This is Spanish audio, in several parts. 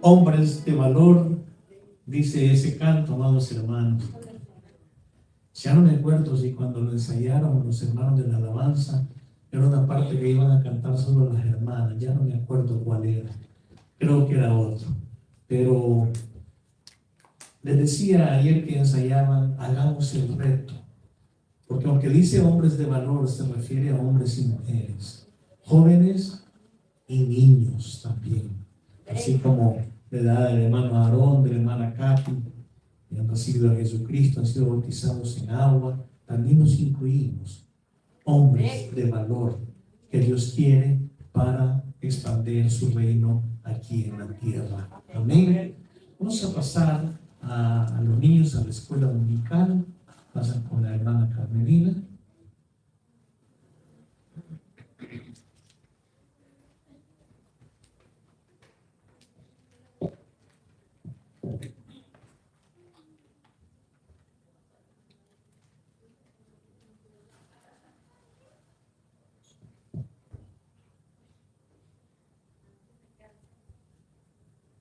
Hombres de valor, dice ese canto, amados hermanos. Ya no me acuerdo si cuando lo ensayaron los hermanos de la alabanza, era una parte que iban a cantar solo las hermanas, ya no me acuerdo cuál era, creo que era otro. Pero les decía ayer que ensayaban, hagamos el reto, porque aunque dice hombres de valor, se refiere a hombres y mujeres, jóvenes y niños también, así como la edad del hermano Aarón, de la hermana Katy, que han recibido a Jesucristo, han sido bautizados en agua, también nos incluimos, hombres de valor que Dios quiere para expandir su reino aquí en la tierra. Amén. Vamos a pasar a los niños a la escuela dominical. Pasan con la hermana Carmelina.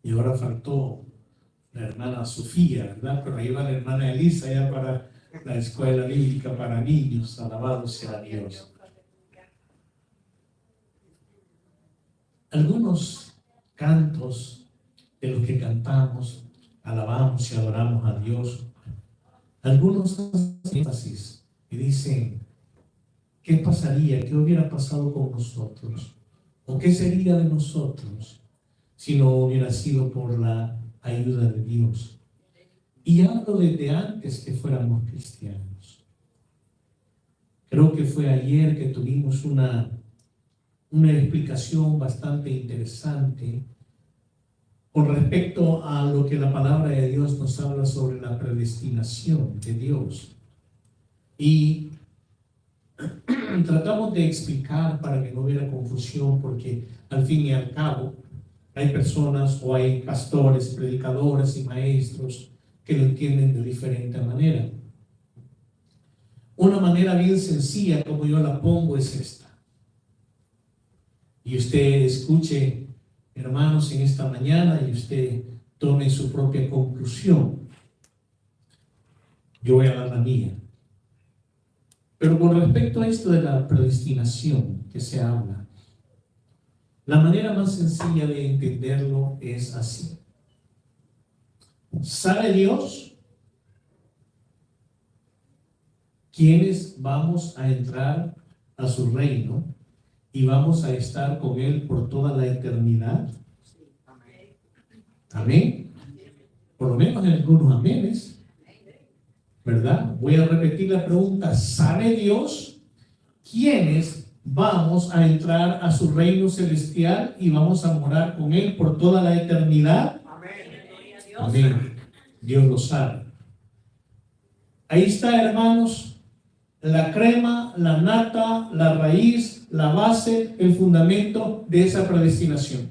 Y ahora faltó la hermana Sofía, ¿verdad? Pero ahí va la hermana Elisa ya para la escuela bíblica para niños. Alabado sea Dios. Algunos cantos de los que cantamos, alabamos y adoramos a Dios, algunos hacen énfasis y dicen, ¿qué pasaría? ¿Qué hubiera pasado con nosotros? ¿O qué sería de nosotros si no hubiera sido por la ayuda de Dios? Y hablo desde antes que fuéramos cristianos. Creo que fue ayer que tuvimos una explicación bastante interesante con respecto a lo que la palabra de Dios nos habla sobre la predestinación de Dios. Y tratamos de explicar para que no hubiera confusión, porque al fin y al cabo hay personas o hay pastores, predicadores y maestros que lo entienden de diferente manera. Una manera bien sencilla como yo la pongo es esta. Y usted escuche, hermanos, en esta mañana y usted tome su propia conclusión. Yo voy a dar la mía. Pero con respecto a esto de la predestinación que se habla, la manera más sencilla de entenderlo es así. ¿Sabe Dios quiénes vamos a entrar a su reino y vamos a estar con Él por toda la eternidad? Amén. Por lo menos en algunos amenes, ¿verdad? Voy a repetir la pregunta. ¿Sabe Dios quiénes vamos a entrar a su reino celestial y vamos a morar con Él por toda la eternidad? Amén. Dios lo sabe. Ahí está, hermanos, la crema, la nata, la raíz, la base, el fundamento de esa predestinación.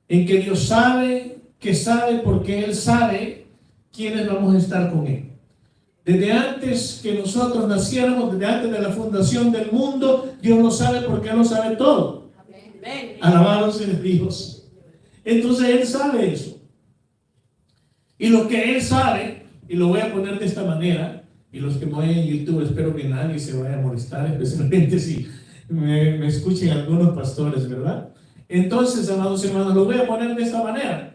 En que Dios sabe, que sabe porque Él sabe quiénes vamos a estar con Él. Desde antes que nosotros naciéramos, desde antes de la fundación del mundo, Dios lo sabe porque Él lo sabe todo. Amén. Alabado sea Dios. Entonces Él sabe eso. Y lo que Él sabe, y lo voy a poner de esta manera, y los que me ven en YouTube, espero que nadie se vaya a molestar, especialmente si me escuchen algunos pastores, ¿verdad? Entonces, amados hermanos, lo voy a poner de esta manera.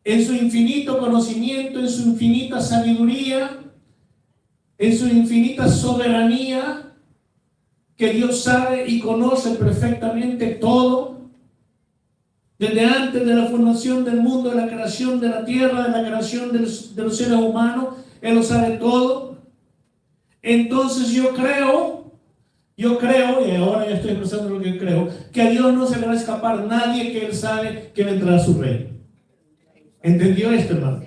En su infinito conocimiento, en su infinita sabiduría, en su infinita soberanía, que Dios sabe y conoce perfectamente todo, desde antes de la fundación del mundo, de la creación de la tierra, de la creación de los seres humanos, Él lo sabe todo. Entonces yo creo, y ahora ya estoy expresando lo que creo, que a Dios no se le va a escapar nadie que Él sabe que va a entrar a su reino. ¿Entendió esto, hermano?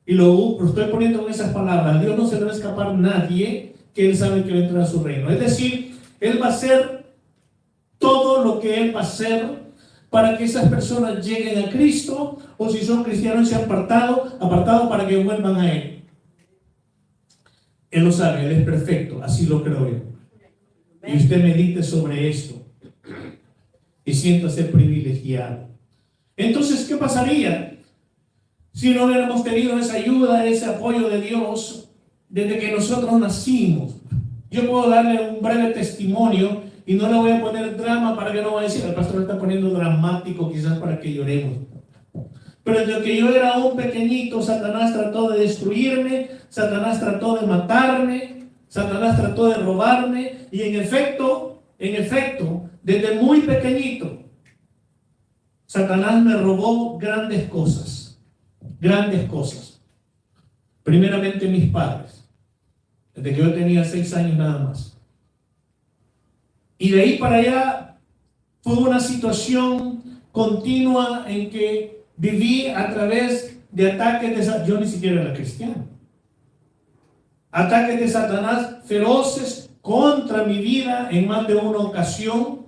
Y lo estoy poniendo en esas palabras. A Dios no se le va a escapar nadie que Él sabe que va a entrar a su reino. Es decir, Él va a hacer todo lo que Él va a hacer para que esas personas lleguen a Cristo, o si son cristianos se han apartado para que vuelvan a Él. Él lo sabe, Él es perfecto, así lo creo yo. Y usted medite sobre esto y sienta ser privilegiado. Entonces, ¿qué pasaría si no hubiéramos tenido esa ayuda, ese apoyo de Dios desde que nosotros nacimos? Yo puedo darle un breve testimonio y no le voy a poner drama para que no vaya a decir, el pastor está poniendo dramático quizás para que lloremos. Pero desde que yo era un pequeñito, Satanás trató de destruirme, Satanás trató de matarme, Satanás trató de robarme, y en efecto, desde muy pequeñito, Satanás me robó grandes cosas. Primeramente mis padres, desde que yo tenía 6 años nada más. Y de ahí para allá fue una situación continua en que viví a través de ataques de Satanás. Yo ni siquiera era cristiano. Ataques de Satanás feroces contra mi vida en más de una ocasión.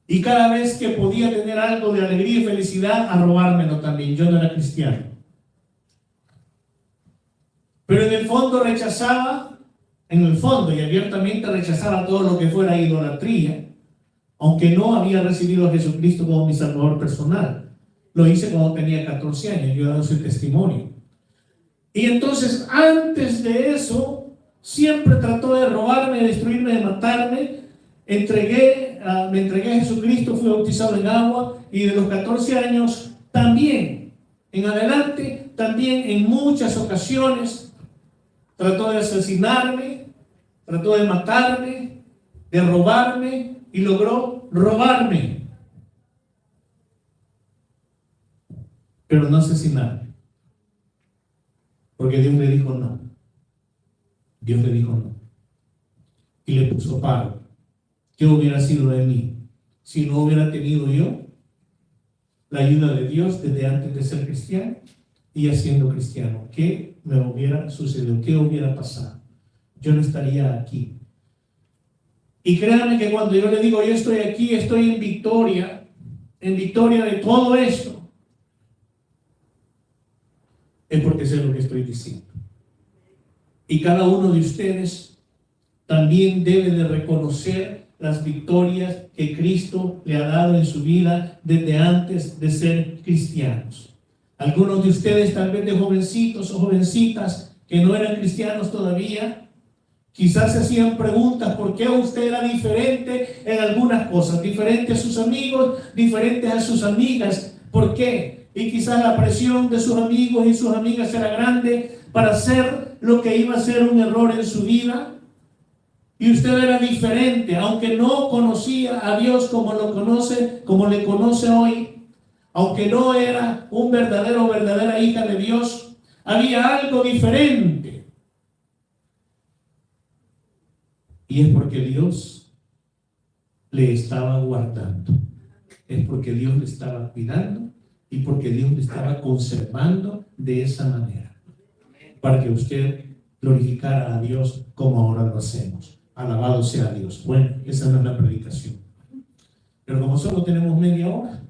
Y cada vez que podía tener algo de alegría y felicidad, a robármelo también. Yo no era cristiano. Pero en el fondo rechazaba, y abiertamente rechazaba todo lo que fuera idolatría, aunque no había recibido a Jesucristo como mi Salvador personal. Lo hice cuando tenía 14 años, yo he dado ese testimonio. Y entonces, antes de eso, siempre trató de robarme, de destruirme, de matarme. Me entregué a Jesucristo, fui bautizado en agua, y de los 14 años también, en adelante, también en muchas ocasiones, trató de asesinarme, trató de matarme, de robarme, y logró robarme, pero no asesinarme, porque Dios le dijo no. Dios le dijo no y le puso paro. ¿Qué hubiera sido de mí si no hubiera tenido yo la ayuda de Dios desde antes de ser cristiano y ya siendo cristiano? ¿Qué me hubiera sucedido? ¿Qué hubiera pasado? Yo no estaría aquí. Y créanme que cuando yo le digo yo estoy aquí, estoy en victoria de todo esto, es porque sé lo que estoy diciendo. Y cada uno de ustedes también debe de reconocer las victorias que Cristo le ha dado en su vida desde antes de ser cristianos. Algunos de ustedes, tal vez de jovencitos o jovencitas que no eran cristianos todavía, quizás se hacían preguntas: ¿por qué usted era diferente en algunas cosas? Diferente a sus amigos, diferente a sus amigas. ¿Por qué? Y quizás la presión de sus amigos y sus amigas era grande para hacer lo que iba a ser un error en su vida. Y usted era diferente, aunque no conocía a Dios como le conoce hoy. Aunque no era un verdadero o verdadera hija de Dios, había algo diferente. Y es porque Dios le estaba guardando. Es porque Dios le estaba cuidando y porque Dios le estaba conservando de esa manera. Para que usted glorificara a Dios como ahora lo hacemos. Alabado sea Dios. Bueno, esa no es la predicación. Pero como solo tenemos media hora,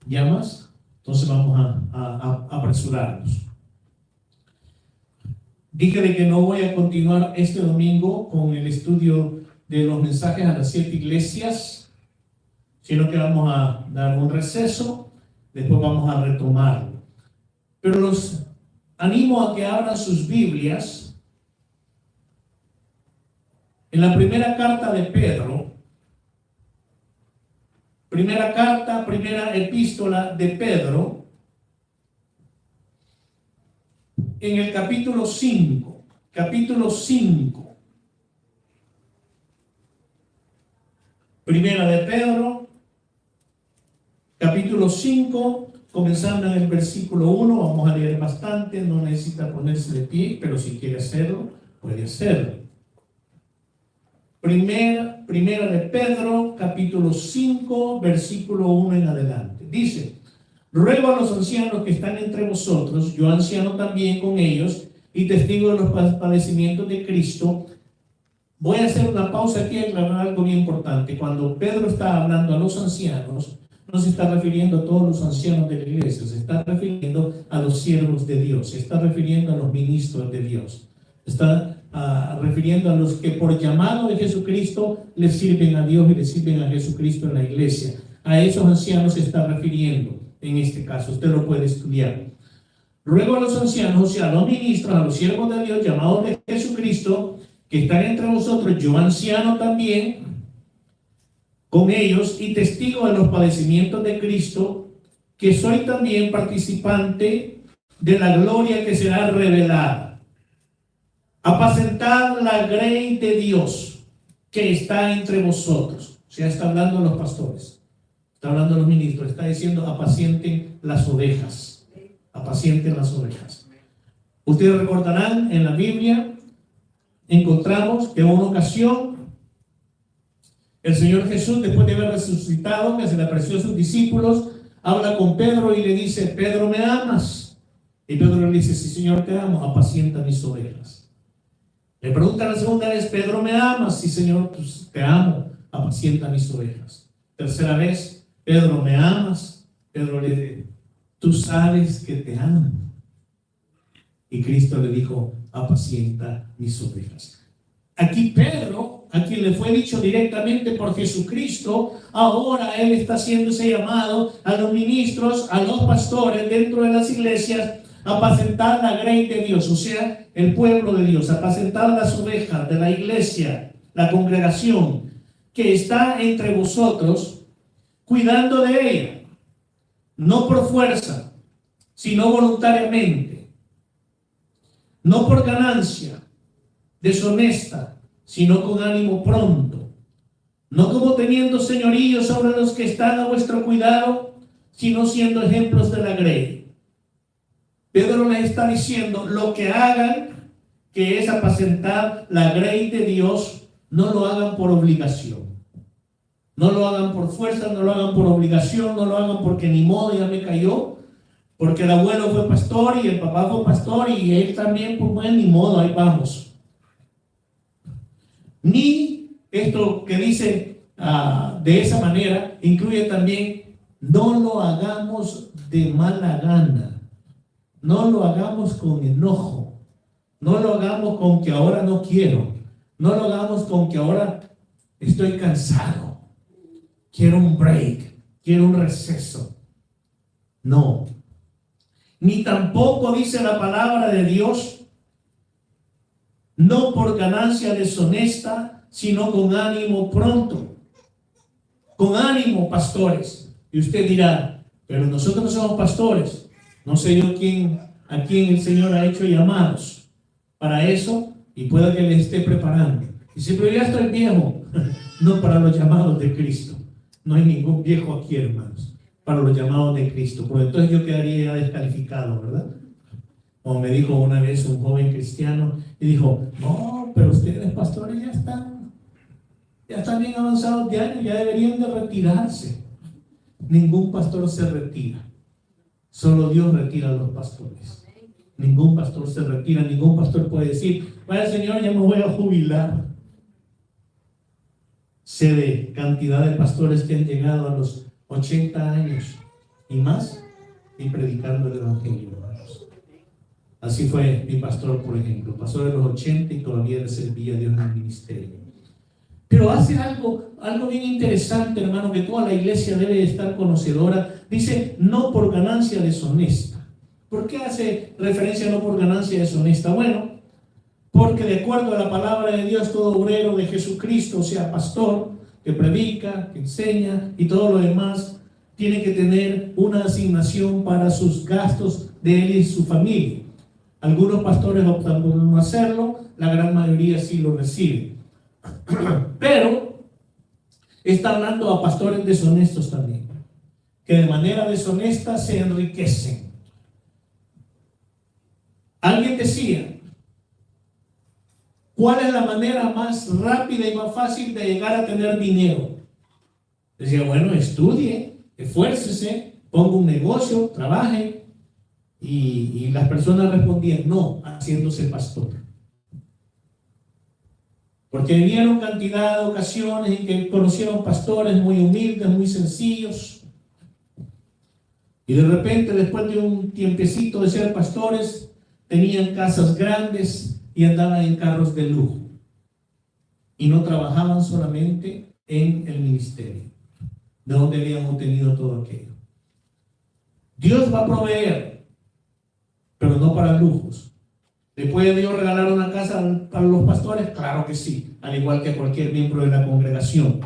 ya más, entonces vamos a apresurarnos. Dije de que no voy a continuar este domingo con el estudio de los mensajes a las 7 iglesias, sino que vamos a dar un receso, después vamos a retomarlo. Pero los animo a que abran sus Biblias en la primera carta de Pedro, primera epístola de Pedro, en el capítulo 5. Primera de Pedro, capítulo 5, comenzando en el versículo 1, vamos a leer bastante, no necesita ponerse de pie, pero si quiere hacerlo, puede hacerlo. Primera de Pedro, capítulo 5, versículo 1 en adelante. Dice: ruego a los ancianos que están entre vosotros, yo anciano también con ellos, y testigo de los padecimientos de Cristo. Voy a hacer una pausa aquí y aclarar algo bien importante. Cuando Pedro está hablando a los ancianos, no se está refiriendo a todos los ancianos de la iglesia, se está refiriendo a los siervos de Dios, se está refiriendo a los ministros de Dios. Está refiriendo a los que por llamado de Jesucristo le sirven a Dios y le sirven a Jesucristo en la iglesia. A esos ancianos se está refiriendo en este caso. Usted lo puede estudiar. Luego a los ancianos, o sea, a los ministros, a los siervos de Dios llamados de Jesucristo, que están entre vosotros, yo anciano también, con ellos y testigo de los padecimientos de Cristo, que soy también participante de la gloria que será revelada. Apacentad la grey de Dios que está entre vosotros. O sea, está hablando de los pastores, está hablando de los ministros, está diciendo apacienten las ovejas. Apacienten las ovejas. Ustedes recordarán en la Biblia, encontramos que en una ocasión el Señor Jesús, después de haber resucitado, que se le apareció a sus discípulos, habla con Pedro y le dice: Pedro, ¿me amas? Y Pedro le dice: sí, Señor, te amo, apacienta mis ovejas. Le pregunta la segunda vez: Pedro, ¿me amas? Sí, Señor, pues, te amo, apacienta mis ovejas. Tercera vez: Pedro, ¿me amas? Pedro le dice: tú sabes que te amo. Y Cristo le dijo: apacienta mis ovejas. Aquí Pedro, a quien le fue dicho directamente por Jesucristo, ahora él está haciendo ese llamado a los ministros, a los pastores dentro de las iglesias, a apacentar la grey de Dios, o sea, el pueblo de Dios, a apacentar las ovejas de la iglesia, la congregación que está entre vosotros, cuidando de ella, no por fuerza, sino voluntariamente, no por ganancia deshonesta, sino con ánimo pronto, no como teniendo señorío sobre los que están a vuestro cuidado, sino siendo ejemplos de la grey. Pedro les está diciendo: lo que hagan, que es apacentar la grey de Dios, no lo hagan por obligación, no lo hagan por fuerza, no lo hagan por obligación, no lo hagan porque ni modo, ya me cayó, porque el abuelo fue pastor y el papá fue pastor y él también, pues bueno, ni modo, ahí vamos. Ni esto que dice de esa manera incluye también: no lo hagamos de mala gana, no lo hagamos con enojo, no lo hagamos con que ahora no quiero, no lo hagamos con que ahora estoy cansado, quiero un break, quiero un receso. No. Ni tampoco dice la palabra de Dios: no por ganancia deshonesta, sino con ánimo pronto. Con ánimo, pastores. Y usted dirá: pero nosotros no somos pastores. No sé yo a quién el Señor ha hecho llamados para eso, y pueda que le esté preparando. Y si pero ya estoy viejo. No, para los llamados de Cristo. No hay ningún viejo aquí, hermanos, para los llamados de Cristo. Porque entonces yo quedaría ya descalificado, ¿verdad? Como me dijo una vez un joven cristiano, y dijo: no, pero ustedes pastores ya están bien avanzados de años, ya deberían de retirarse. Ningún pastor se retira, solo Dios retira a los pastores. Ningún pastor se retira, ningún pastor puede decir: vaya Señor, ya me voy a jubilar. Sé de cantidad de pastores que han llegado a los 80 años y más y predicando el evangelio. Así fue mi pastor, por ejemplo. Pasó de los 80 y todavía le servía a Dios en el ministerio. Pero hace algo bien interesante, hermano, que toda la iglesia debe estar conocedora. Dice: no por ganancia deshonesta. ¿Por qué hace referencia a no por ganancia deshonesta? Bueno, porque de acuerdo a la palabra de Dios, todo obrero de Jesucristo, o sea, pastor, que predica, que enseña y todo lo demás, tiene que tener una asignación para sus gastos de él y su familia. Algunos pastores optan por no hacerlo, la gran mayoría sí lo recibe. Pero está hablando a pastores deshonestos también, que de manera deshonesta se enriquecen. Alguien decía: ¿cuál es la manera más rápida y más fácil de llegar a tener dinero? Decía: bueno, estudie, esfuércese, ponga un negocio, trabaje. Y las personas respondían: no, haciéndose pastor. Porque vivieron cantidad de ocasiones en que conocieron pastores muy humildes, muy sencillos. Y de repente, después de un tiempecito de ser pastores, tenían casas grandes, y andaban en carros de lujo. Y no trabajaban solamente en el ministerio, de donde habían obtenido todo aquello. Dios va a proveer, pero no para lujos. ¿Le puede Dios regalar una casa a los pastores? Claro que sí, al igual que a cualquier miembro de la congregación.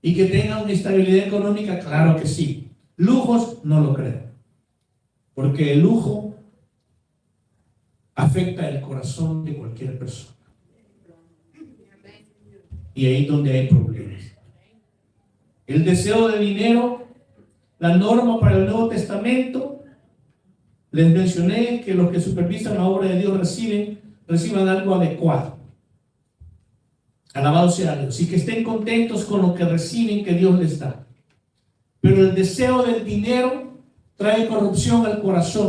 ¿Y que tenga una estabilidad económica? Claro que sí. Lujos, no lo creo. Porque el lujo afecta el corazón de cualquier persona. Y ahí es donde hay problemas. El deseo de dinero, la norma para el Nuevo Testamento, les mencioné que los que supervisan la obra de Dios reciban algo adecuado. Alabado sea Dios. Y que estén contentos con lo que reciben que Dios les da. Pero el deseo del dinero trae corrupción al corazón.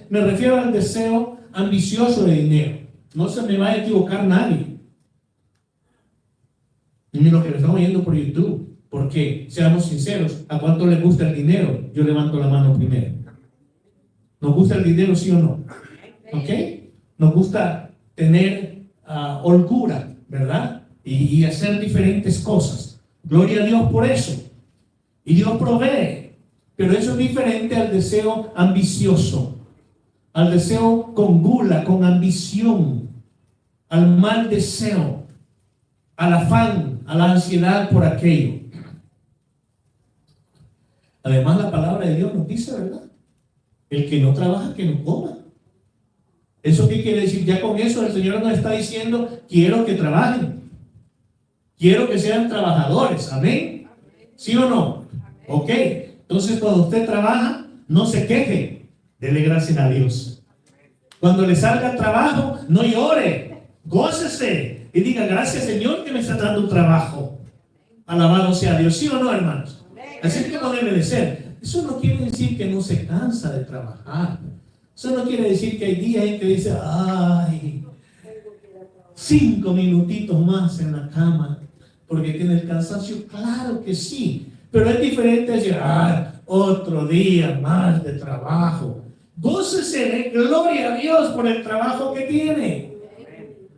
Me refiero al deseo ambicioso de dinero. No se me va a equivocar nadie. Ni los que me están oyendo por YouTube. Porque, seamos sinceros, ¿a cuánto les gusta el dinero? Yo levanto la mano primero. ¿Nos gusta el dinero, sí o no? ¿Ok? Nos gusta tener holgura, ¿verdad? Y hacer diferentes cosas. Gloria a Dios por eso. Y Dios provee. Pero eso es diferente al deseo ambicioso, al deseo con gula, con ambición, al mal deseo, al afán, a la ansiedad por aquello. Además, la palabra de Dios nos dice, ¿verdad? El que no trabaja, que no coma. ¿Eso qué quiere decir? Ya con eso el Señor nos está diciendo, quiero que trabajen. Quiero que sean trabajadores. ¿Amén? ¿Sí o no? Ok. Entonces, cuando usted trabaja, no se queje. Dele gracias a Dios. Cuando le salga trabajo, no llore. Gócese. Y diga, gracias Señor que me está dando un trabajo. Alabado sea Dios. ¿Sí o no, hermanos? Así que no debe de ser. Eso no quiere decir que no se cansa de trabajar. Eso no quiere decir que hay días en que dice, ay, 5 minutitos más en la cama, porque tiene el cansancio. Claro que sí. Pero es diferente decir, otro día más de trabajo. Gócese de gloria a Dios por el trabajo que tiene.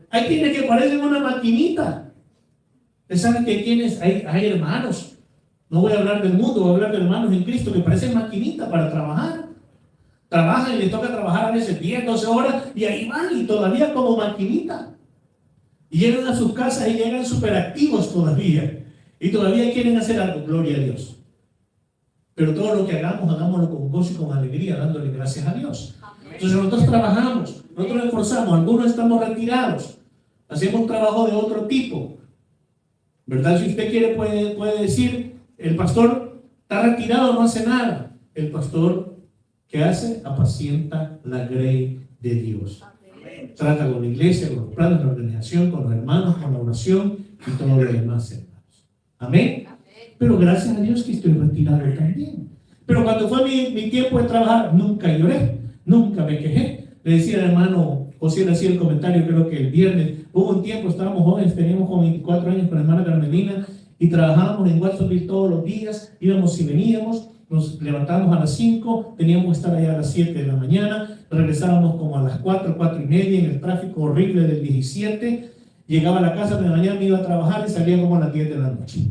Hay quienes que parecen una maquinita. Ustedes saben que hay hermanos. No voy a hablar del mundo, voy a hablar de hermanos en Cristo que parecen maquinita para trabajar. Trabajan y les toca trabajar a veces 10, 12 horas y ahí van y todavía como maquinita. Y llegan a sus casas y llegan súper activos todavía. Y todavía quieren hacer algo, gloria a Dios. Pero todo lo que hagamos, hagámoslo con gozo y con alegría, dándole gracias a Dios. Entonces nosotros trabajamos, nosotros nos esforzamos, algunos estamos retirados, hacemos trabajo de otro tipo. ¿Verdad? Si usted quiere puede decir, el pastor está retirado, no hace nada. El pastor, ¿qué hace? Apacienta la grey de Dios. Trata con la iglesia, con los planes, con la organización, con los hermanos, con la oración y todo lo demás, hermanos. Amén. Pero gracias a Dios que estoy retirado también. Pero cuando fue mi tiempo de trabajar, nunca lloré, nunca me quejé. Le decía al hermano José, le hacía el comentario, creo que el viernes, hubo un tiempo, estábamos jóvenes, teníamos como 24 años con la hermana Carmelina y trabajábamos en Watsonville todos los días, íbamos y veníamos, nos levantábamos a las 5, teníamos que estar allá a las 7 de la mañana, regresábamos como a las 4, 4 y media en el tráfico horrible del 17, llegaba a la casa de la mañana, me iba a trabajar y salía como a las 10 de la noche.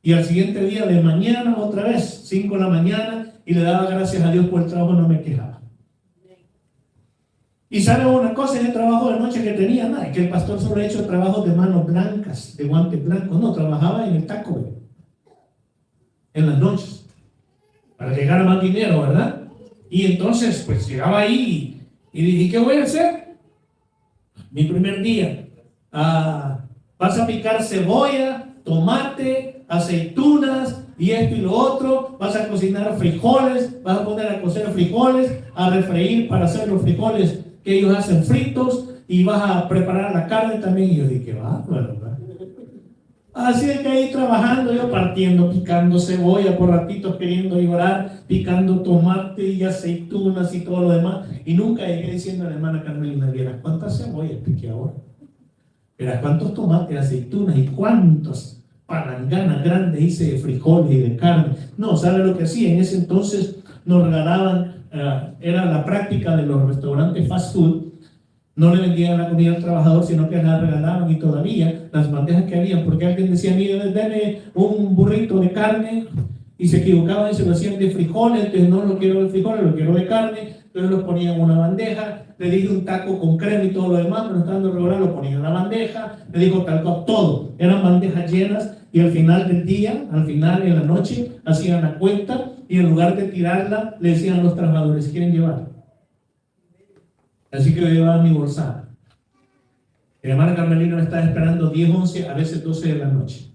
Y al siguiente día de mañana otra vez, 5 de la mañana, y le daba gracias a Dios por el trabajo, no me quejaba. Y sabe una cosa en el trabajo de noche que tenía, nada, que el pastor solo ha hecho trabajos de manos blancas, de guantes blancos, no, trabajaba en el taco, en las noches, para llegar a más dinero, ¿verdad? Y entonces, pues llegaba ahí y dije, ¿qué voy a hacer? Mi primer día, vas a picar cebolla, tomate, aceitunas y esto y lo otro, vas a cocinar frijoles, vas a poner a cocer frijoles, a refreír para hacer los frijoles que ellos hacen fritos y vas a preparar la carne también. Y yo dije, ¿verdad? Así es que ahí trabajando yo, partiendo, picando cebolla, por ratitos queriendo llorar, picando tomate y aceitunas y todo lo demás. Y nunca llegué diciendo a la hermana Carmelina, ¿vieras cuántas cebollas piqué ahora? ¿Vieras cuántos tomates, aceitunas y cuántas palanganas grandes hice de frijoles y de carne? No, ¿sabe lo que hacía? En ese entonces nos regalaban, era la práctica de los restaurantes fast food, No le vendían la comida al trabajador, sino que la regalaban, y todavía las bandejas que habían, porque alguien decía, mire, deme un burrito de carne, y se equivocaban y se lo hacían de frijoles, entonces no lo quiero de frijoles, lo quiero de carne, entonces lo ponían en una bandeja, le dije un taco con crema y todo lo demás, pero no estaba dando regular, lo ponían en la bandeja, le dijo tal cosa, todo, eran bandejas llenas, y al final del día, al final en la noche, hacían la cuenta, y en lugar de tirarla, le decían a los trabajadores, ¿quieren llevar? Así que yo llevaba mi bolsada. Mi hermana Carmelina me estaba esperando 10, 11, a veces 12 de la noche.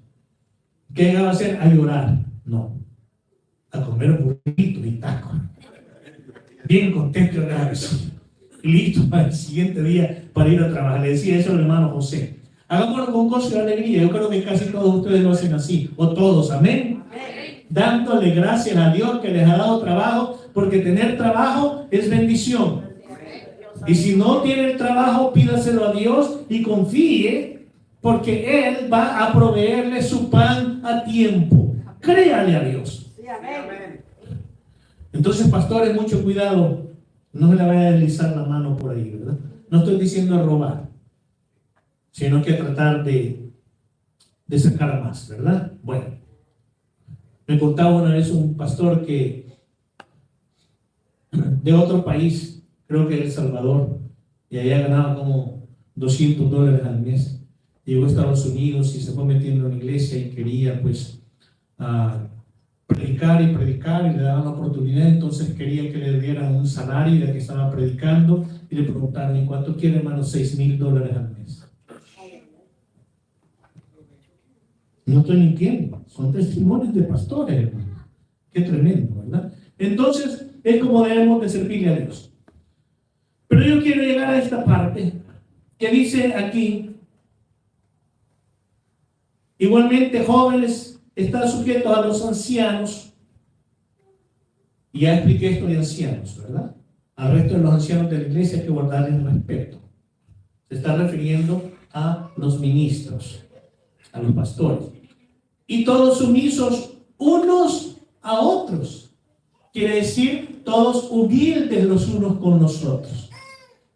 ¿Qué llegaba a hacer? A llorar. No. A comer burrito y taco. Bien contento de la vecina. Y listo para el siguiente día para ir a trabajar. Le decía eso al hermano José. Hagámoslo con gozo y alegría. Yo creo que casi todos ustedes lo hacen así. O todos. Amén. Dándole gracias a Dios que les ha dado trabajo, porque tener trabajo es bendición. Y si no tiene el trabajo, pídaselo a Dios y confíe, porque Él va a proveerle su pan a tiempo. Créale a Dios. Entonces, pastores, mucho cuidado. No se le vaya a deslizar la mano por ahí, ¿verdad? No estoy diciendo robar, sino que tratar de sacar más, ¿verdad? Bueno, me contaba una vez un pastor que de otro país, creo que El Salvador, y allá ganaba como $200 al mes. Llegó a Estados Unidos y se fue metiendo en la iglesia y quería pues predicar y le daban la oportunidad. Entonces quería que le dieran un salario de que estaba predicando, y le preguntaron, ¿y cuánto quiere, hermano? $6,000 al mes. No estoy mintiendo, son testimonios de pastores, hermano. Qué tremendo, ¿verdad? Entonces es como debemos de servirle a Dios. Pero yo quiero llegar a esta parte que dice aquí, igualmente jóvenes, están sujetos a los ancianos. Y ya expliqué esto de ancianos, ¿verdad? Al resto de los ancianos de la iglesia hay que guardarles respeto. Se está refiriendo a los ministros, a los pastores. Y todos sumisos unos a otros. Quiere decir, todos humildes los unos con los otros.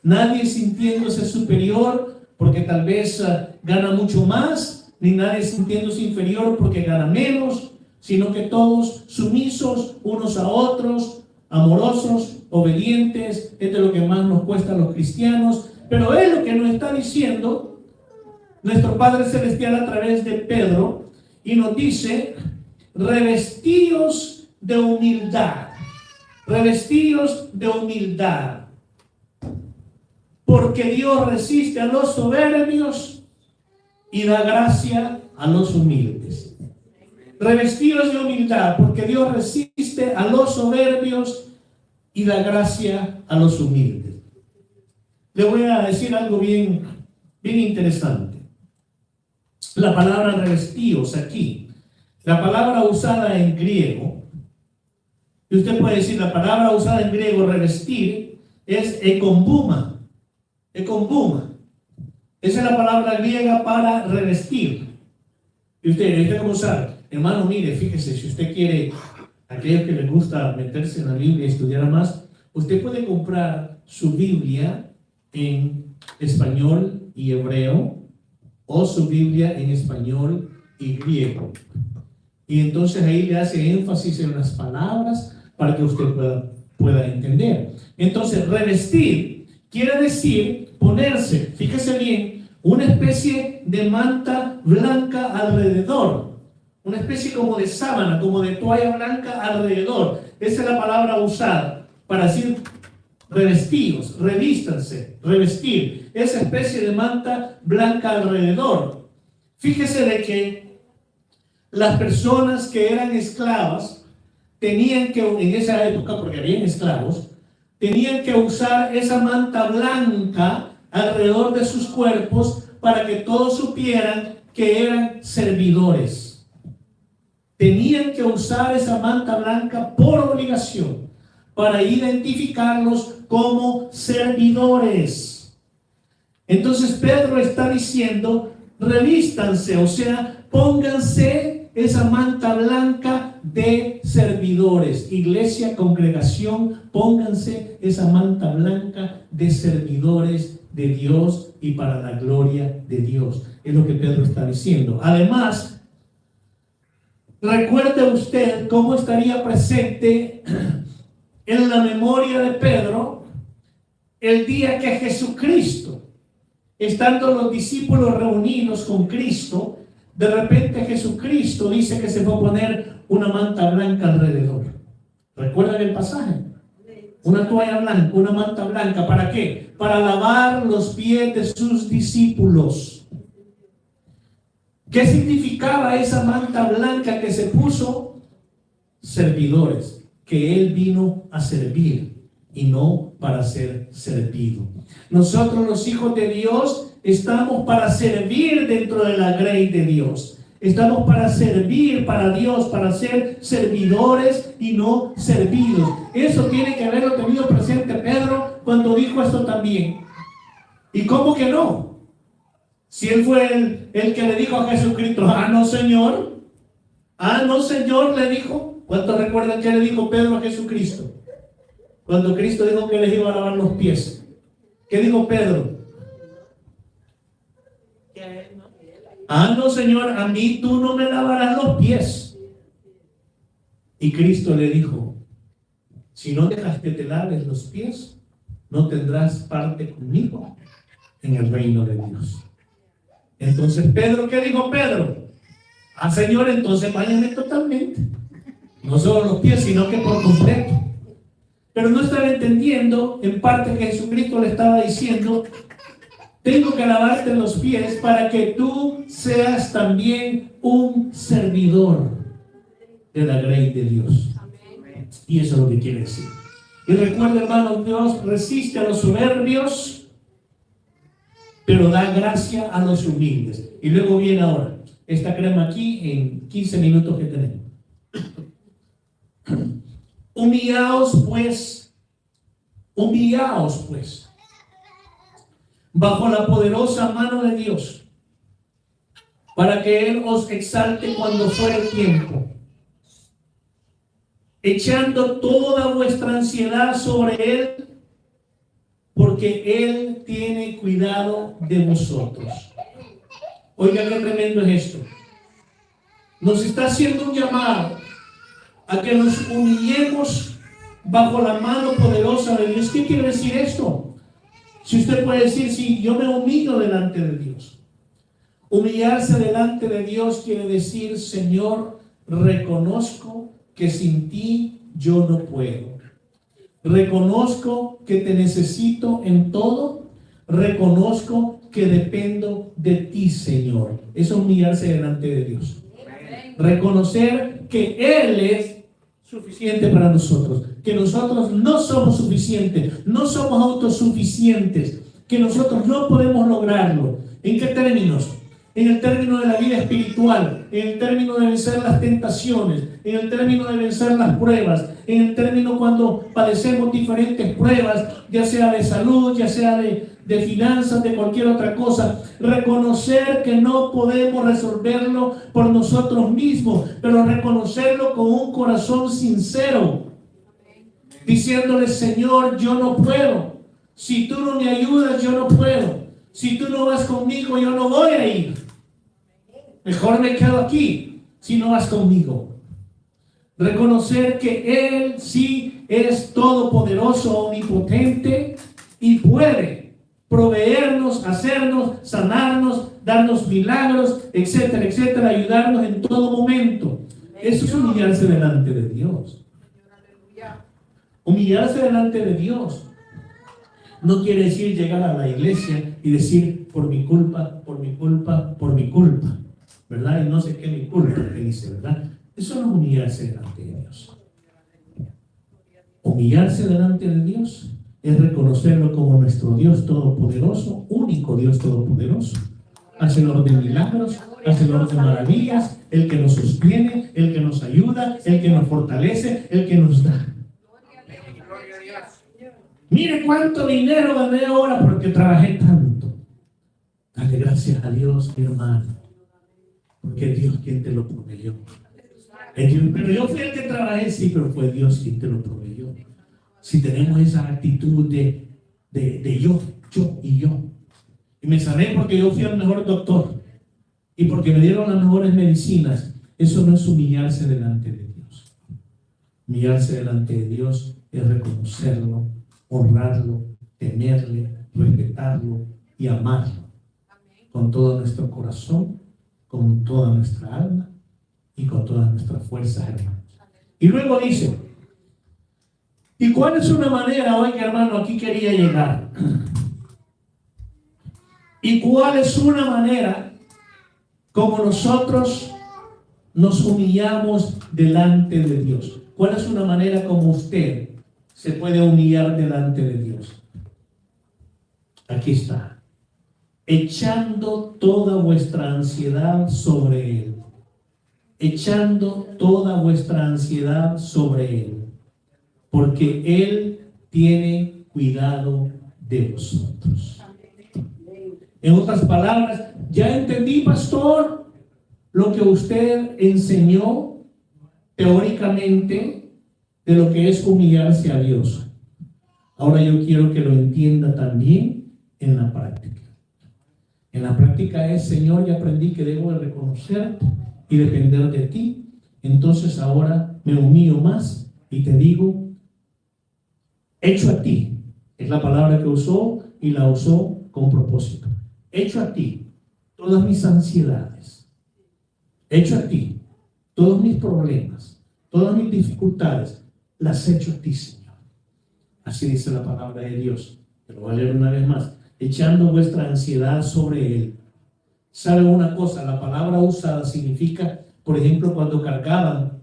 Nadie sintiéndose superior porque tal vez gana mucho más, ni nadie sintiéndose inferior porque gana menos, sino que todos sumisos unos a otros, amorosos, obedientes. Esto es lo que más nos cuesta a los cristianos, pero es lo que nos está diciendo nuestro Padre Celestial a través de Pedro, y nos dice, revestidos de humildad, revestidos de humildad. Porque Dios resiste a los soberbios y da gracia a los humildes. Revestidos de humildad, porque Dios resiste a los soberbios y da gracia a los humildes. Le voy a decir algo bien interesante. La palabra revestidos aquí, la palabra usada en griego, y usted puede decir la palabra usada en griego revestir, es ekombuma. Ekombuma. Esa es la palabra griega para revestir. Y usted cómo sabe. Hermano, mire, fíjese, si usted quiere, aquellos que les gusta meterse en la Biblia y estudiar más, usted puede comprar su Biblia en español y hebreo, o su Biblia en español y griego. Y entonces ahí le hace énfasis en las palabras para que usted pueda entender. Entonces, revestir quiere decir ponerse, fíjese bien, una especie de manta blanca alrededor, una especie como de sábana, como de toalla blanca alrededor. Esa es la palabra usada para decir revestidos, revístanse, revestir, esa especie de manta blanca alrededor. Fíjese de que las personas que eran esclavas tenían que, en esa época, porque habían esclavos, tenían que usar esa manta blanca alrededor de sus cuerpos para que todos supieran que eran servidores. Tenían que usar esa manta blanca por obligación para identificarlos como servidores. Entonces Pedro está diciendo, revístanse, o sea, pónganse esa manta blanca de servidores. Iglesia, congregación, pónganse esa manta blanca de servidores de Dios y para la gloria de Dios. Es lo que Pedro está diciendo. Además, recuerde usted cómo estaría presente en la memoria de Pedro el día que Jesucristo, estando los discípulos reunidos con Cristo, de repente Jesucristo dice que se fue a poner una manta blanca alrededor. ¿Recuerdan el pasaje? Una toalla blanca, una manta blanca. ¿Para qué? Para lavar los pies de sus discípulos. ¿Qué significaba esa manta blanca que se puso? Servidores, que Él vino a servir y no para ser servido. Nosotros los hijos de Dios estamos para servir dentro de la grey de Dios. Estamos para servir para Dios, para ser servidores y no servidos. Eso tiene que haberlo tenido presente Pedro cuando dijo esto también. ¿Y cómo que no? Si él fue el que le dijo a Jesucristo, no Señor, no Señor, le dijo. ¿Cuántos recuerdan que le dijo Pedro a Jesucristo? Cuando Cristo dijo que les iba a lavar los pies. ¿Qué dijo Pedro? No Señor, a mí tú no me lavarás los pies. Y Cristo le dijo, si no dejas que te laves los pies, no tendrás parte conmigo en el reino de Dios. Entonces Pedro, ¿qué dijo Pedro? Señor, entonces váyanme totalmente. No solo los pies, sino que por completo. Pero no estaba entendiendo en parte que Jesucristo le estaba diciendo, tengo que lavarte los pies para que tú seas también un servidor de la grey de Dios. Y eso es lo que quiere decir. Y recuerda, hermanos, Dios resiste a los soberbios, pero da gracia a los humildes. Y luego viene ahora esta crema aquí en 15 minutos que tenemos. Humillaos pues, bajo la poderosa mano de Dios, para que Él os exalte cuando fuere el tiempo, echando toda vuestra ansiedad sobre Él, porque Él tiene cuidado de vosotros. Oiga, qué tremendo es esto. Nos está haciendo un llamado a que nos humillemos bajo la mano poderosa de Dios. ¿Qué quiere decir esto? Si usted puede decir, sí, yo me humillo delante de Dios. Humillarse delante de Dios quiere decir, Señor, reconozco que sin ti yo no puedo. Reconozco que te necesito en todo. Reconozco que dependo de ti, Señor. Eso es humillarse delante de Dios. Reconocer que Él es suficiente para nosotros, que nosotros no somos suficientes, no somos autosuficientes, que nosotros no podemos lograrlo. ¿En qué términos? En el término de la vida espiritual, en el término de vencer las tentaciones, en el término de vencer las pruebas, en el término cuando padecemos diferentes pruebas, ya sea de salud, ya sea de finanzas, de cualquier otra cosa. Reconocer que no podemos resolverlo por nosotros mismos, pero reconocerlo con un corazón sincero, diciéndole, Señor, yo no puedo. Si tú no me ayudas, yo no puedo. Si tú no vas conmigo, yo no voy a ir. Mejor me quedo aquí si no vas conmigo. Reconocer que Él sí es todopoderoso, omnipotente y puede proveernos, hacernos, sanarnos, darnos milagros, etcétera, etcétera, ayudarnos en todo momento. Eso es humillarse delante de Dios. Humillarse delante de Dios no quiere decir llegar a la iglesia y decir por mi culpa, por mi culpa, por mi culpa, ¿verdad? Y no sé qué mi culpa, que dice, ¿verdad? Eso no es humillarse delante de Dios. Humillarse delante de Dios es reconocerlo como nuestro Dios todopoderoso, único Dios todopoderoso, hacedor de milagros, hacedor de maravillas, el que nos sostiene, el que nos ayuda, el que nos fortalece, el que nos da. Mire cuánto dinero gané ahora porque trabajé tanto. Dale gracias a Dios, mi hermano, porque es Dios quien te lo proveyó. Pero yo fui el que trabajé, sí, pero fue Dios quien te lo proveyó. Si tenemos esa actitud de yo, yo. Y me sané porque yo fui al mejor doctor y porque me dieron las mejores medicinas. Eso no es humillarse delante de Dios. Humillarse delante de Dios es reconocerlo, honrarlo, temerle, respetarlo y amarlo con todo nuestro corazón, con toda nuestra alma y con todas nuestras fuerzas, hermanos. Y luego dice, ¿y cuál es una manera, oiga hermano, aquí quería llegar? ¿Y cuál es una manera como nosotros nos humillamos delante de Dios? ¿Cuál es una manera como usted se puede humillar delante de Dios? Aquí está. Echando toda vuestra ansiedad sobre Él. Echando toda vuestra ansiedad sobre Él. Porque Él tiene cuidado de vosotros. En otras palabras, ya entendí, pastor, lo que usted enseñó teóricamente de lo que es humillarse a Dios. Ahora yo quiero que lo entienda también en la práctica. En la práctica es, Señor, ya aprendí que debo de reconocerte y depender de ti. Entonces ahora me humillo más y te digo, hecho a ti. Es la palabra que usó y la usó con propósito. Hecho a ti todas mis ansiedades. Hecho a ti todos mis problemas, todas mis dificultades, las echo a ti, Señor. Así dice la palabra de Dios. Te lo voy a leer una vez más. Echando vuestra ansiedad sobre Él. ¿Sabe una cosa? La palabra usada significa, por ejemplo, cuando cargaban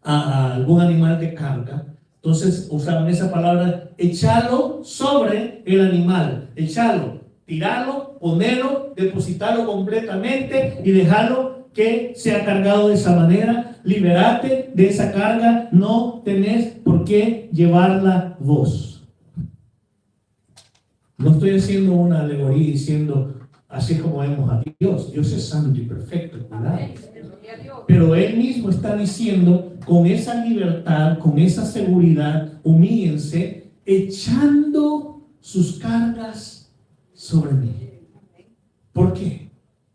a algún animal de carga, entonces usaban esa palabra, echarlo sobre el animal, echarlo, tirarlo, ponerlo, depositarlo completamente y dejarlo que sea cargado de esa manera. Liberate de esa carga, no tenés por qué llevarla vos. No estoy haciendo una alegoría diciendo así como vemos a Dios. Dios es santo y perfecto, ¿verdad? Pero Él mismo está diciendo con esa libertad, con esa seguridad, humíllense, echando sus cargas sobre mí. ¿Por qué?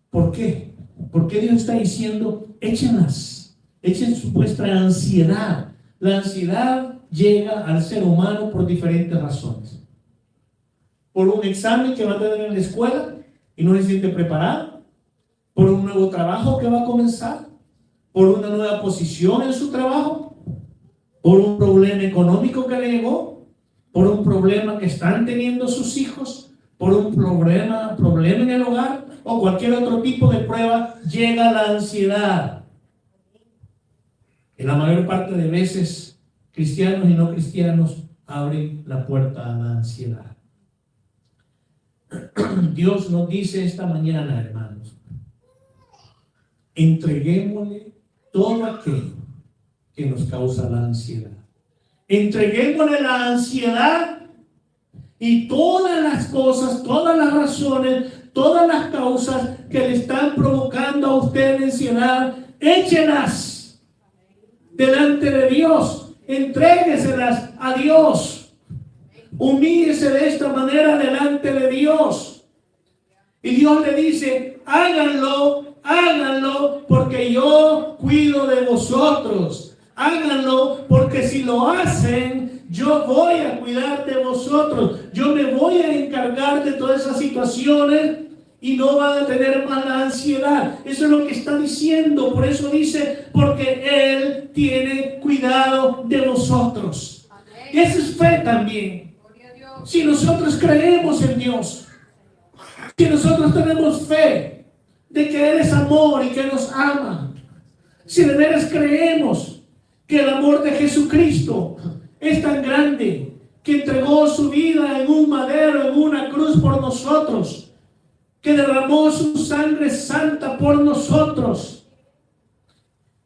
¿Por qué? ¿Por qué Dios está diciendo, échenlas, echen vuestra ansiedad? La ansiedad llega al ser humano por diferentes razones. Por un examen que va a tener en la escuela y no se siente preparado, por un nuevo trabajo que va a comenzar, por una nueva posición en su trabajo, por un problema económico que le llegó, por un problema que están teniendo sus hijos, por un problema en el hogar o cualquier otro tipo de prueba, llega la ansiedad. En la mayor parte de veces, cristianos y no cristianos abren la puerta a la ansiedad. Dios nos dice esta mañana, hermanos, entreguémosle todo aquello que nos causa la ansiedad. Entreguémosle la ansiedad y todas las cosas, todas las razones, todas las causas que le están provocando a usted ansiedad, échenlas delante de Dios, entrégueselas a Dios. Humíllese de esta manera delante de Dios. Y Dios le dice, háganlo, porque yo cuido de vosotros. Háganlo, porque si lo hacen, yo voy a cuidar de vosotros. Yo me voy a encargar de todas esas situaciones y no van a tener más la ansiedad. Eso es lo que está diciendo. Por eso dice, porque Él tiene cuidado de vosotros. Y esa es fe también. Si nosotros creemos en Dios, si nosotros tenemos fe de que Él es amor y que nos ama, si de veras creemos que el amor de Jesucristo es tan grande que entregó su vida en un madero, en una cruz por nosotros, que derramó su sangre santa por nosotros,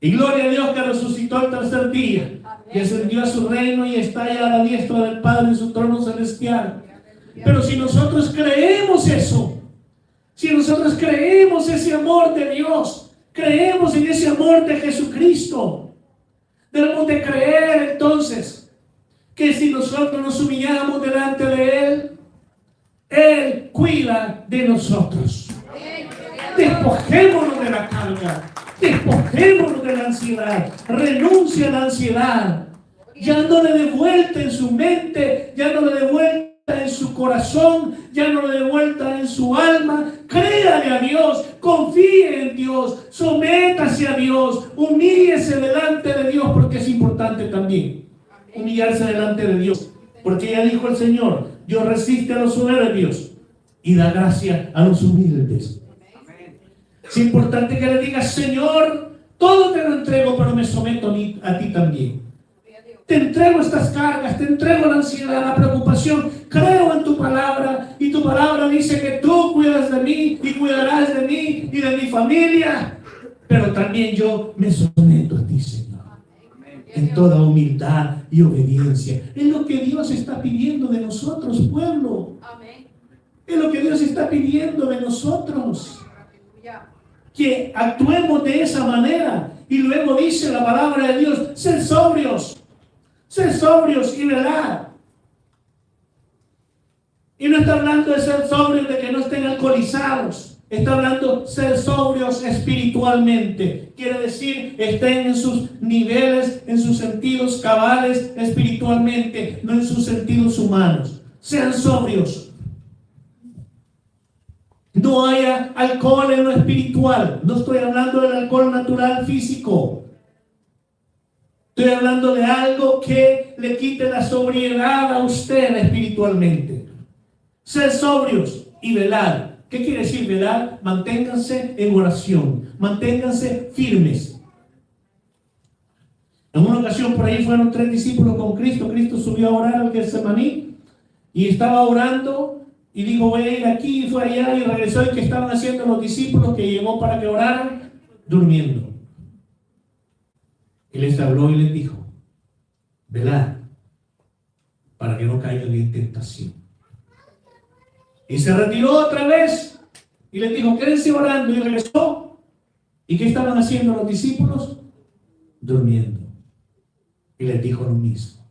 y gloria a Dios que resucitó al tercer día y ascendió a su reino y está allá a la diestra del Padre en su trono celestial. Pero si nosotros creemos eso, si nosotros creemos ese amor de Dios, creemos en ese amor de Jesucristo, debemos de creer entonces que si nosotros nos humillamos delante de Él, Él cuida de nosotros. Despojémonos de la carga. Despojémonos de la ansiedad. Renuncia a la ansiedad. Ya no le dé vuelta en su mente. Ya no le dé vuelta en su corazón. Ya no le dé vuelta en su alma. Créale a Dios. Confíe en Dios. Sométase a Dios. Humíllese delante de Dios, porque es importante también humillarse delante de Dios. Porque ya dijo el Señor: Dios resiste a los soberbios y da gracia a los humildes. Es importante que le digas: Señor, todo te lo entrego, pero me someto a ti también. Te entrego estas cargas, te entrego la ansiedad, la preocupación. Creo en tu palabra, y tu palabra dice que tú cuidas de mí y cuidarás de mí y de mi familia. Pero también yo me someto a ti, Señor, en toda humildad y obediencia. Es lo que Dios está pidiendo de nosotros, pueblo. Es lo que Dios está pidiendo de nosotros, que actuemos de esa manera. Y luego dice la palabra de Dios: sed sobrios y velad. Y no está hablando de ser sobrios de que no estén alcoholizados. Está hablando de ser sobrios espiritualmente. Quiere decir, estén en sus niveles, en sus sentidos cabales espiritualmente, no en sus sentidos humanos. Sean sobrios. No haya alcohol en lo espiritual. No estoy hablando del alcohol natural físico. Estoy hablando de algo que le quite la sobriedad a usted espiritualmente. Ser sobrios y velar. ¿Qué quiere decir velar? Manténganse en oración. Manténganse firmes. En una ocasión por ahí fueron 3 discípulos con Cristo. Cristo subió a orar al Getsemaní y estaba orando. Y dijo: voy a ir aquí, y fue allá, y regresó. ¿Y qué estaban haciendo los discípulos que llegó para que oraran? Durmiendo. Y les habló y les dijo: velad, para que no caigan en tentación. Y se retiró otra vez y les dijo: quédense orando. Y regresó. ¿Y qué estaban haciendo los discípulos? Durmiendo. Y les dijo lo mismo.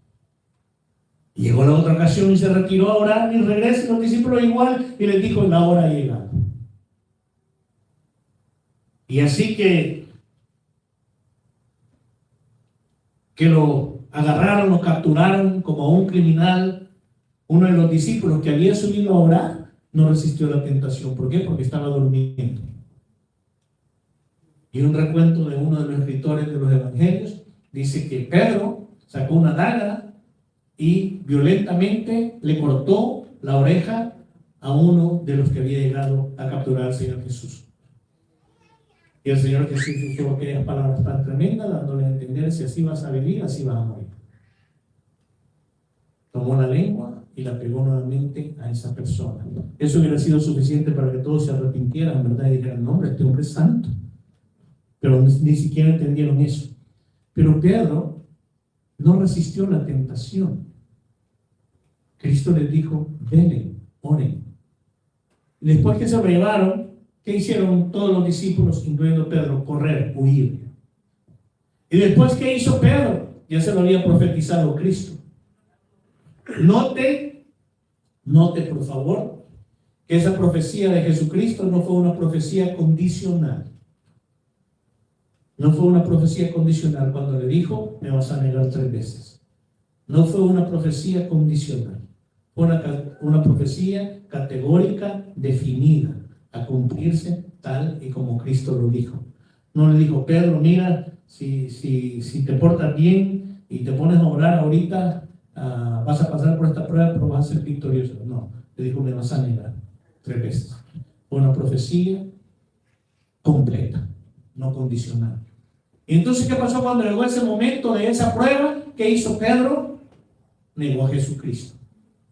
Y llegó la otra ocasión y se retiró a orar, y regresa los discípulos igual, y les dijo: la hora ha llegado. Y así que lo agarraron, lo capturaron como a un criminal. Uno de los discípulos que había subido a orar no resistió la tentación. ¿Por qué? Porque estaba durmiendo. Y un recuento de uno de los escritores de los evangelios dice que Pedro sacó una daga y violentamente le cortó la oreja a uno de los que había llegado a capturar al Señor Jesús. Y el Señor Jesús usó aquellas palabras tan tremendas, dándole a entender: si así vas a vivir, así vas a morir. Tomó la lengua y la pegó nuevamente a esa persona. Eso hubiera sido suficiente para que todos se arrepintieran, ¿verdad? Y dijeran: no, hombre, este hombre es santo. Pero ni siquiera entendieron eso. Pero Pedro no resistió la tentación. Cristo les dijo: velen, oren. Y después que se lo llevaron, ¿qué hicieron todos los discípulos, incluyendo Pedro? Correr, huir. Y después, ¿qué hizo Pedro? Ya se lo había profetizado Cristo. Note por favor, que esa profecía de Jesucristo no fue una profecía condicional. No fue una profecía condicional cuando le dijo: me vas a negar 3 veces. No fue una profecía condicional. Fue una profecía categórica, definida, a cumplirse tal y como Cristo lo dijo. No le dijo: Pedro, mira, si te portas bien y te pones a orar ahorita, vas a pasar por esta prueba, pero vas a ser victorioso. No, le dijo: me vas a negar 3 veces. Fue una profecía completa, no condicional. Y entonces, ¿qué pasó cuando llegó ese momento de esa prueba? ¿Qué hizo Pedro? Negó a Jesucristo.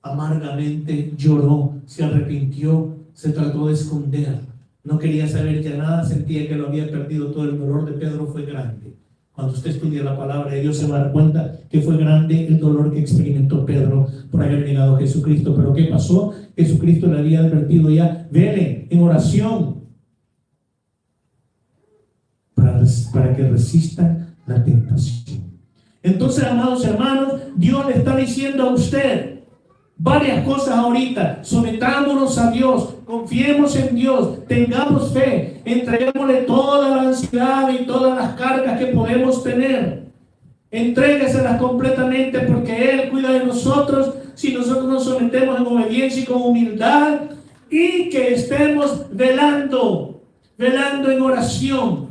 Amargamente lloró, se arrepintió, se trató de esconder. No quería saber ya nada, sentía que lo había perdido todo. El dolor de Pedro fue grande. Cuando usted estudia la palabra de Dios, se va a dar cuenta que fue grande el dolor que experimentó Pedro por haber negado a Jesucristo. Pero ¿qué pasó? Jesucristo le había advertido ya: vele en oración para que resistan la tentación. Entonces, amados hermanos, Dios le está diciendo a usted: varias cosas ahorita. Sometámonos a Dios, confiemos en Dios, tengamos fe, entreguémosle toda la ansiedad y todas las cargas que podemos tener. Entrégueselas completamente, porque Él cuida de nosotros si nosotros nos sometemos en obediencia y con humildad, y que estemos velando en oración.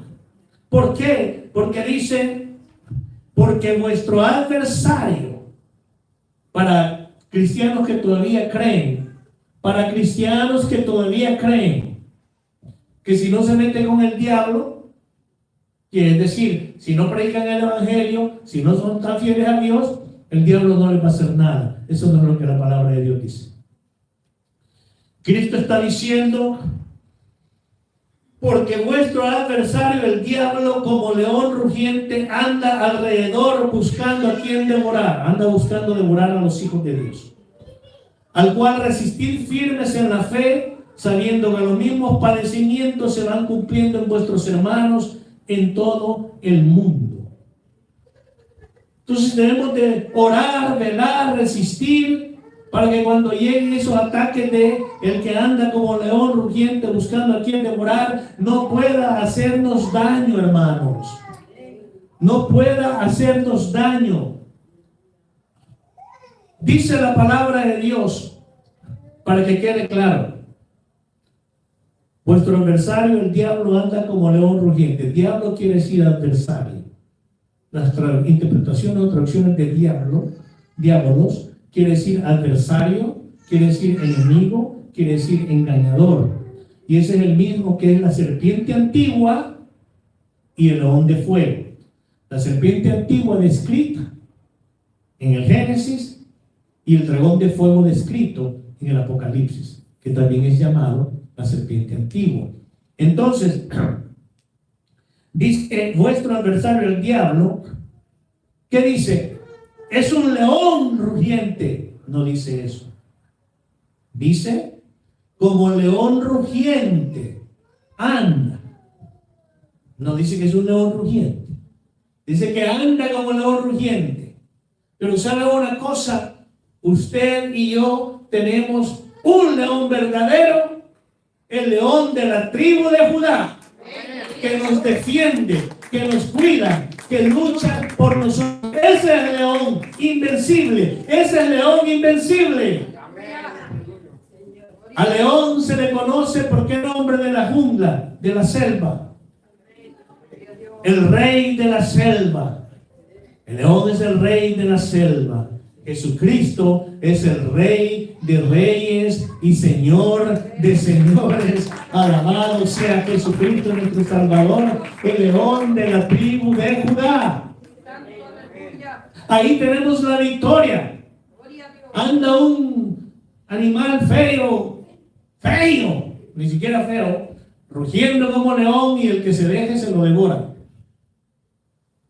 ¿Por qué? Porque dice, porque vuestro adversario, para cristianos que todavía creen, que si no se meten con el diablo, quiere decir, si no predican el evangelio, si no son tan fieles a Dios, el diablo no les va a hacer nada. Eso no es lo que la palabra de Dios dice. Cristo está diciendo, porque vuestro adversario, el diablo, como león rugiente, anda alrededor buscando a quien devorar. Anda buscando devorar a los hijos de Dios. Al cual resistir firmes en la fe, sabiendo que los mismos padecimientos se van cumpliendo en vuestros hermanos en todo el mundo. Entonces debemos de orar, velar, resistir, para que cuando lleguen esos ataques de el que anda como león rugiente buscando a quien devorar, no pueda hacernos daño, hermanos. No pueda hacernos daño. Dice la palabra de Dios, para que quede claro, vuestro adversario, el diablo, anda como león rugiente. El diablo quiere decir adversario. Las interpretaciones o traducciones de diabolos, quiere decir adversario, quiere decir enemigo, quiere decir engañador. Y ese es el mismo que es la serpiente antigua y el león de fuego. La serpiente antigua descrita en el Génesis y el dragón de fuego descrito en el Apocalipsis, que también es llamado la serpiente antigua. Entonces, dice que vuestro adversario, el diablo, ¿qué dice? Es un león rugiente. No dice eso. Dice, como león rugiente, anda. No dice que es un león rugiente. Dice que anda como león rugiente. Pero ¿sabe una cosa? Usted y yo tenemos un león verdadero, el león de la tribu de Judá, que nos defiende, que nos cuida, que lucha por nosotros. Ese es el león invencible. Ese es el león invencible. Al león se le conoce porque es hombre de la jungla, de la selva. El rey de la selva. El león es el rey de la selva. Jesucristo es el Rey de reyes y Señor de señores. Alabado sea Jesucristo nuestro Salvador, el león de la tribu de Judá. Ahí tenemos la victoria. Anda un animal feo, ni siquiera feo, rugiendo como león, y el que se deje se lo devora.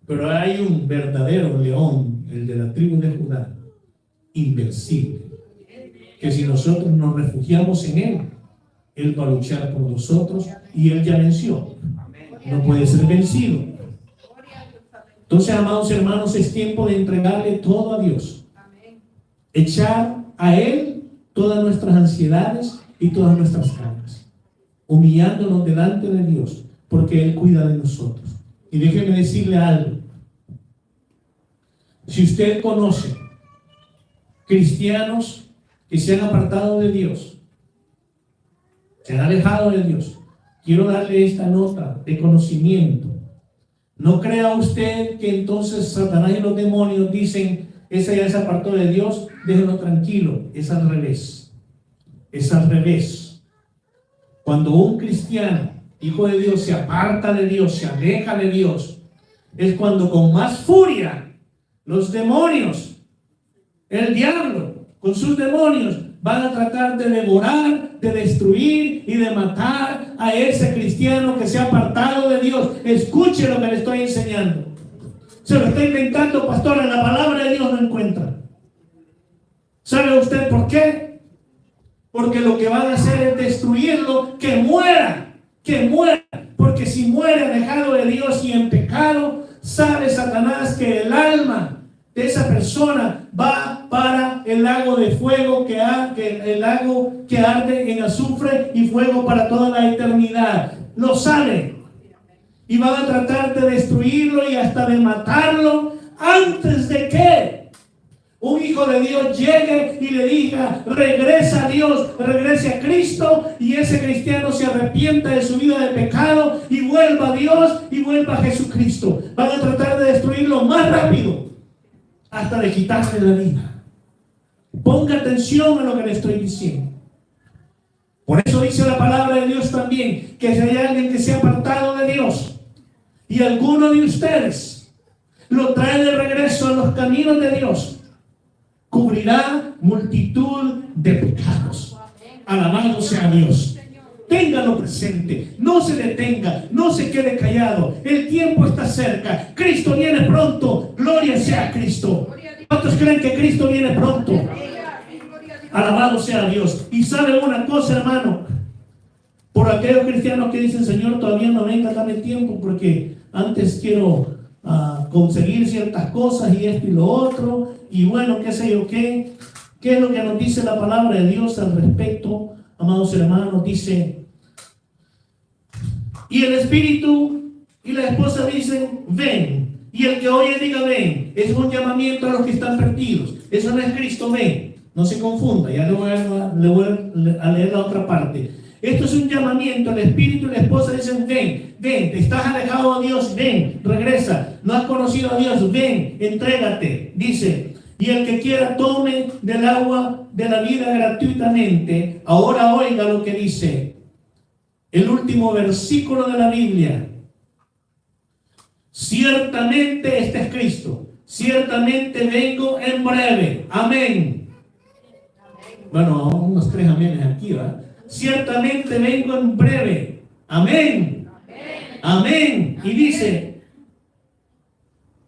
Pero hay un verdadero león, el de la tribu de Judá, invencible, que si nosotros nos refugiamos en Él, Él va a luchar por nosotros, y Él ya venció. No puede ser vencido. Entonces, amados hermanos, es tiempo de entregarle todo a Dios. Echar a Él todas nuestras ansiedades y todas nuestras cargas, humillándonos delante de Dios, porque Él cuida de nosotros. Y déjeme decirle algo. Si usted conoce cristianos que se han apartado de Dios, se han alejado de Dios, quiero darle esta nota de conocimiento. No crea usted que entonces Satanás y los demonios dicen, ese ya se apartó de Dios, déjenlo tranquilo. Es al revés. Es al revés. Cuando un cristiano, hijo de Dios, se aparta de Dios, se aleja de Dios, es cuando con más furia los demonios, el diablo con sus demonios, van a tratar de devorar, de destruir y de matar a ese cristiano que se ha apartado de Dios. Escuche lo que le estoy enseñando. Se lo está inventando, pastor, en la palabra de Dios no encuentra. ¿Sabe usted por qué? Porque lo que van a hacer es destruirlo, que muera, porque si muere alejado de Dios y en pecado, sabe Satanás que el alma de esa persona va para el lago de fuego el lago que arde en azufre y fuego para toda la eternidad. Lo saben. Y van a tratar de destruirlo y hasta de matarlo antes de que un hijo de Dios llegue y le diga: regresa a Dios, regrese a Cristo, y ese cristiano se arrepienta de su vida de pecado y vuelva a Dios y vuelva a Jesucristo. Van a tratar de destruirlo más rápido hasta de quitarle la vida. Ponga atención a lo que le estoy diciendo. Por eso dice la palabra de Dios también, que si hay alguien que se ha apartado de Dios y alguno de ustedes lo trae de regreso a los caminos de Dios, cubrirá multitud de pecados. Alabado sea Dios. Téngalo presente, no se detenga, no se quede callado. El tiempo está cerca, Cristo viene pronto. Gloria sea a Cristo. ¿Cuántos creen que Cristo viene pronto? Alabado sea Dios. Y sabe una cosa, hermano, por aquellos cristianos que dicen: Señor, todavía no venga, dame tiempo, porque antes quiero conseguir ciertas cosas y esto y lo otro, y bueno, qué sé yo qué. ¿Qué es lo que nos dice la palabra de Dios al respecto, amados hermanos? Dice: y el Espíritu y la esposa dicen: ven. Y el que oye diga: ven. Es un llamamiento a los que están perdidos. Eso no es Cristo, ven. No se confunda. Ya le voy a leer la otra parte. Esto es un llamamiento. El Espíritu y la esposa dicen: ven, ven. Te estás alejado de Dios, ven, regresa. No has conocido a Dios, ven, entrégate. Dice: y el que quiera tome del agua de la vida gratuitamente. Ahora oiga lo que dice el último versículo de la Biblia. Ciertamente este es Cristo. Ciertamente vengo en breve. Amén. Bueno, unos 3 amenes aquí, ¿verdad? Ciertamente vengo en breve. Amén. Amén. Y dice,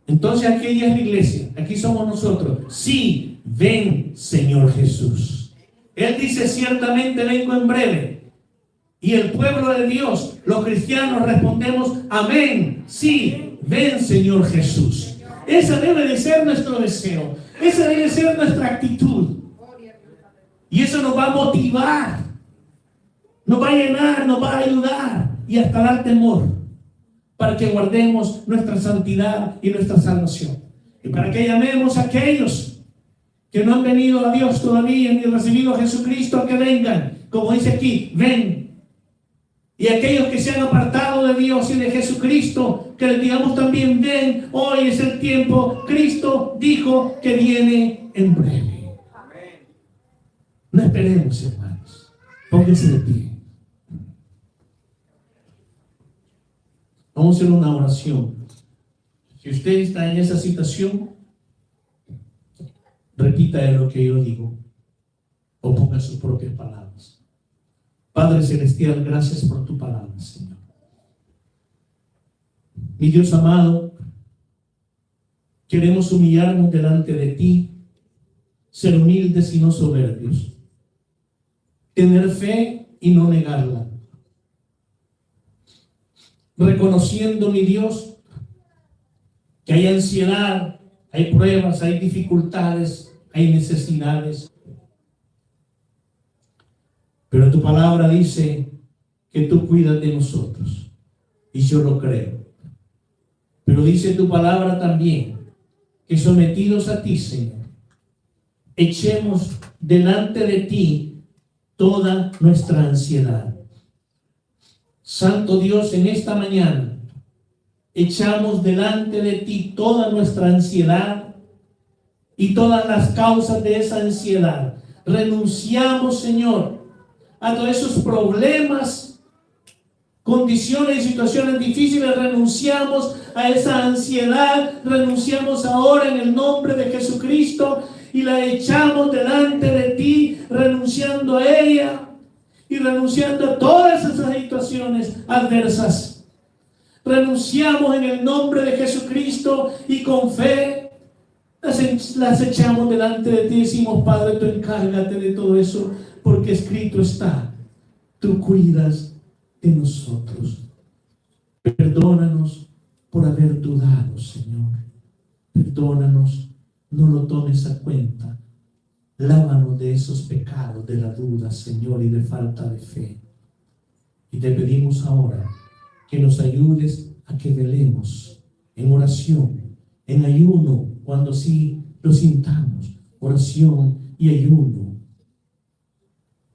entonces aquí es la iglesia, aquí somos nosotros. Sí, ven, Señor Jesús. Él dice: ciertamente vengo en breve. Y el pueblo de Dios, los cristianos, respondemos: amén. Sí, ven, Señor Jesús. Ese debe de ser nuestro deseo. Esa debe ser nuestra actitud. Y eso nos va a motivar, nos va a llenar, nos va a ayudar y hasta dar temor, para que guardemos nuestra santidad y nuestra salvación. Y para que llamemos a aquellos que no han venido a Dios todavía ni recibido a Jesucristo, a que vengan. Como dice aquí: ven. Y aquellos que se han apartado de Dios y de Jesucristo, que les digamos también: ven, hoy es el tiempo. Cristo dijo que viene en breve. No esperemos, hermanos. Pónganse de pie. Vamos a hacer una oración. Si usted está en esa situación, repita lo que yo digo o ponga sus propias palabras. Padre Celestial, gracias por tu palabra, Señor. Mi Dios amado, queremos humillarnos delante de ti, ser humildes y no soberbios, tener fe y no negarla, reconociendo, mi Dios, que hay ansiedad, hay pruebas, hay dificultades, hay necesidades. Pero tu palabra dice que tú cuidas de nosotros, y yo lo creo. Pero dice tu palabra también que sometidos a ti, Señor, echemos delante de ti toda nuestra ansiedad. Santo Dios, en esta mañana echamos delante de ti toda nuestra ansiedad y todas las causas de esa ansiedad. Renunciamos, Señor, a todos esos problemas, condiciones y situaciones difíciles. Renunciamos a esa ansiedad, renunciamos ahora en el nombre de Jesucristo y la echamos delante de ti, renunciando a ella y renunciando a todas esas situaciones adversas. Renunciamos en el nombre de Jesucristo y con fe las echamos delante de ti y decimos: Padre, tú encárgate de todo eso, porque escrito está, tú cuidas de nosotros. Perdónanos por haber dudado, Señor. Perdónanos, no lo tomes a cuenta. Lávanos de esos pecados, de la duda, Señor, y de falta de fe. Y te pedimos ahora que nos ayudes a que velemos en oración, en ayuno, cuando sí lo sintamos, oración y ayuno,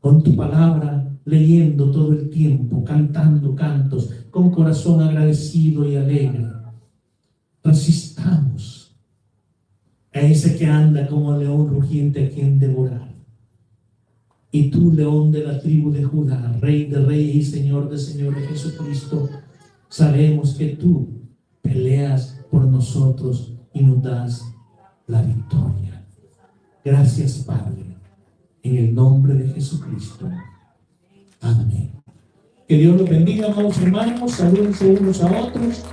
con tu palabra, leyendo todo el tiempo, cantando cantos, con corazón agradecido y alegre. Resistamos a ese que anda como león rugiente a quien devorar. Y tú, león de la tribu de Judá, Rey de reyes y Señor de señores, Jesucristo, sabemos que tú peleas por nosotros y nos das la victoria. Gracias, Padre, en el nombre de Jesucristo. Amén. Que Dios los bendiga, amados hermanos. Salúdense unos a otros.